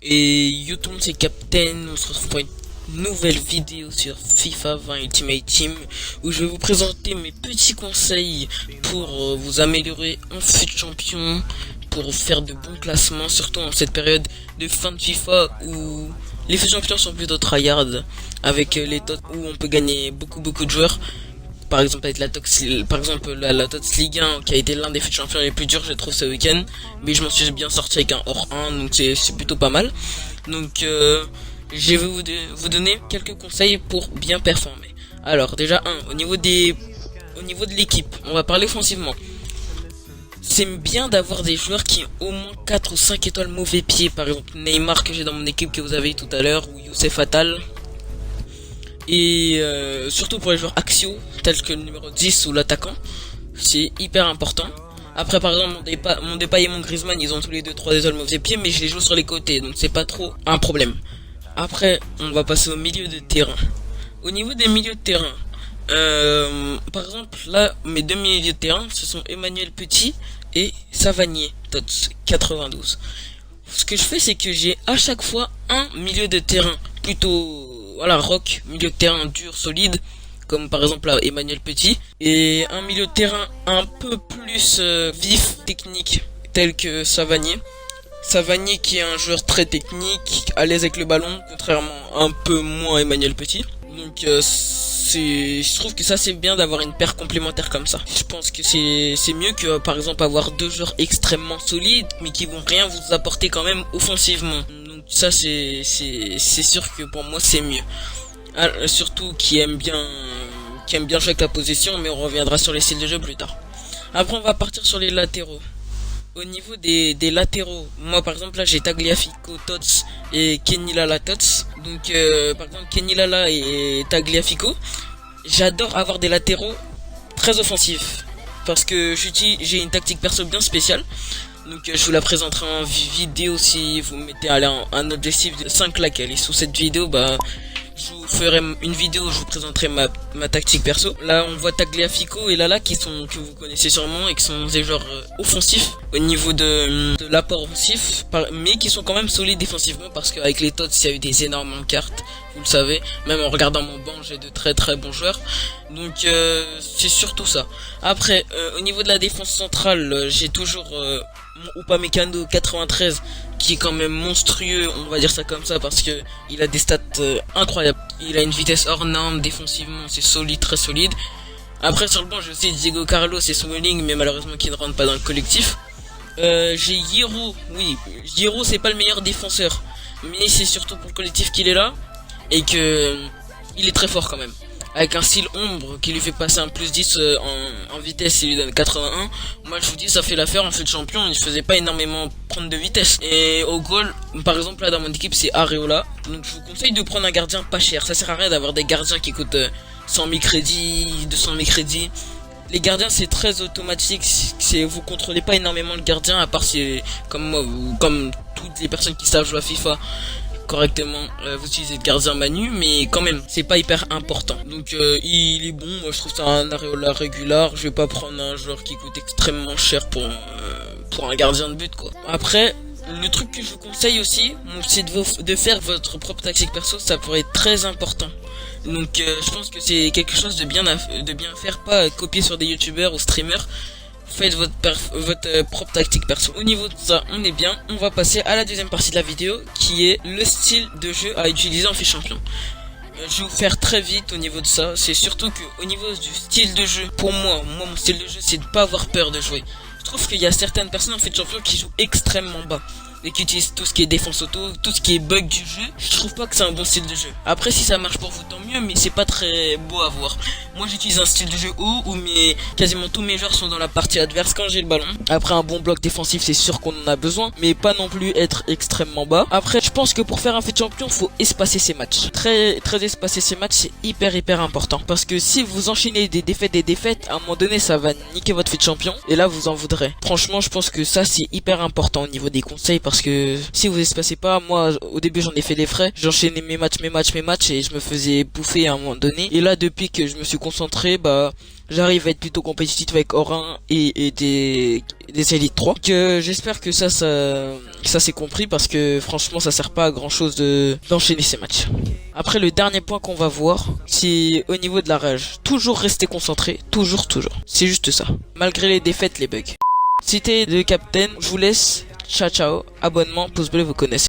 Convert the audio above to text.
Et yo tout le monde, c'est Captain. On se retrouve pour une nouvelle vidéo sur FIFA 20 Ultimate Team où je vais vous présenter mes petits conseils pour vous améliorer en FUT champion, pour faire de bons classements, surtout en cette période de fin de FIFA où les FUT champions sont plutôt tryhard avec les tots où on peut gagner beaucoup de joueurs. Par exemple avec la TOTS Ligue 1 qui a été l'un des FUT champions les plus durs je trouve ce week-end, mais je m'en suis bien sorti avec un hors 1, donc c'est plutôt pas mal. Donc je vais vous donner quelques conseils pour bien performer. Alors déjà au niveau de l'équipe, on va parler offensivement. C'est bien d'avoir des joueurs qui ont au moins 4 ou 5 étoiles mauvais pied, par exemple Neymar que j'ai dans mon équipe que vous avez tout à l'heure, ou Youssef Attal. Et surtout pour les joueurs axiaux, tels que le numéro 10 ou l'attaquant, c'est hyper important. Après par exemple mon Depay et mon Griezmann, ils ont tous les deux 3 étoiles mauvais pied, mais je les joue sur les côtés, donc c'est pas trop un problème. Après on va passer au milieu de terrain. Au niveau des milieux de terrain, par exemple là mes deux milieux de terrain ce sont Emmanuel Petit et Savanier, TOTS 92. Ce que je fais c'est que j'ai à chaque fois un milieu de terrain plutôt rock, milieu de terrain dur, solide, comme par exemple là, Emmanuel Petit, et un milieu de terrain un peu plus vif, technique, tel que Savanier. Savanier qui est un joueur très technique, à l'aise avec le ballon, contrairement un peu moins à Emmanuel Petit. Donc je trouve que ça c'est bien d'avoir une paire complémentaire comme ça. Je pense que c'est mieux que par exemple avoir deux joueurs extrêmement solides mais qui vont rien vous apporter quand même offensivement. Donc ça c'est sûr que pour moi c'est mieux. Surtout qui aime bien jouer avec la position, mais on reviendra sur les styles de jeu plus tard. Après on va partir sur les latéraux. Au niveau des latéraux, moi par exemple là j'ai Tagliafico Tots et Kenny Lala Tots. Donc par exemple Kenny Lala et Tagliafico, j'adore avoir des latéraux très offensifs parce que j'ai une tactique perso bien spéciale. Donc je vous la présenterai en vidéo si vous mettez un objectif de 5 likes. Et sous cette vidéo, je vous ferai une vidéo où je vous présenterai ma tactique perso. Là on voit Tagliafico et Lala que vous connaissez sûrement et qui sont des joueurs offensifs au niveau de l'apport offensif, mais qui sont quand même solides défensivement parce qu'avec les TOTS il y a eu des énormes cartes, vous le savez, même en regardant mon banc j'ai de très bons joueurs. Donc c'est surtout ça. Après au niveau de la défense centrale, j'ai toujours mon Upamecano 93 qui est quand même monstrueux, on va dire ça comme ça, parce que il a des stats incroyables. Il a une vitesse hors norme, défensivement c'est solide, très solide. Après sur le banc j'ai aussi Diego Carlos et Smalling, mais malheureusement qui ne rentrent pas dans le collectif. J'ai Giroud, oui, Giroud c'est pas le meilleur défenseur, mais c'est surtout pour le collectif qu'il est là, et que il est très fort quand même. Avec un style ombre qui lui fait passer un plus 10 en vitesse et lui donne 81. Moi je vous dis ça fait l'affaire en FUT champion, il faisait pas énormément prendre de vitesse. Et au goal, par exemple là dans mon équipe c'est Areola. Donc je vous conseille de prendre un gardien pas cher, ça sert à rien d'avoir des gardiens qui coûtent 100 000 crédits, 200 000 crédits. Les gardiens c'est très automatique, vous contrôlez pas énormément le gardien, à part si comme moi ou comme toutes les personnes qui savent jouer à FIFA correctement, vous utilisez le gardien Manu, mais quand même c'est pas hyper important. Donc il est bon, moi je trouve ça un Areola régulier. Je vais pas prendre un joueur qui coûte extrêmement cher pour un gardien de but quoi. Après le truc que je vous conseille aussi, c'est de faire votre propre tactique perso, ça pourrait être très important. Donc je pense que c'est quelque chose de bien faire, pas copier sur des youtubeurs ou streamers. Faites votre propre tactique perso. Au niveau de ça, on est bien. On va passer à la deuxième partie de la vidéo, qui est le style de jeu à utiliser en FUT champion. Je vais vous faire très vite au niveau de ça. C'est surtout que au niveau du style de jeu, pour moi mon style de jeu, c'est de pas avoir peur de jouer. Je trouve qu'il y a certaines personnes en FUT champion qui jouent extrêmement bas et qui utilisent tout ce qui est défense auto, tout ce qui est bug du jeu. Je trouve pas que c'est un bon style de jeu. Après si ça marche pour vous tant mieux, mais c'est pas très beau à voir. Moi j'utilise un style de jeu haut où quasiment tous mes joueurs sont dans la partie adverse quand j'ai le ballon. Après un bon bloc défensif c'est sûr qu'on en a besoin, mais pas non plus être extrêmement bas. Après je pense que pour faire un FUT champion faut espacer ses matchs. Très espacer ses matchs c'est hyper important. Parce que si vous enchaînez des défaites, à un moment donné ça va niquer votre FUT champion et là vous en voudrez. Franchement je pense que ça c'est hyper important au niveau des conseils, parce que si vous espacez pas, moi au début j'en ai fait les frais, j'enchaînais mes matchs et je me faisais bouffer à un moment donné, et là depuis que je me suis concentré, j'arrive à être plutôt compétitif avec Or 1 et des Elite 3. Que j'espère que ça c'est compris, parce que franchement ça sert pas à grand chose d'enchaîner ces matchs. Après, le dernier point qu'on va voir, c'est au niveau de la rage. Toujours rester concentré, toujours. C'est juste ça. Malgré les défaites, les bugs. C'était le capitaine, je vous laisse. Ciao, abonnement, pouce bleu, vous connaissez.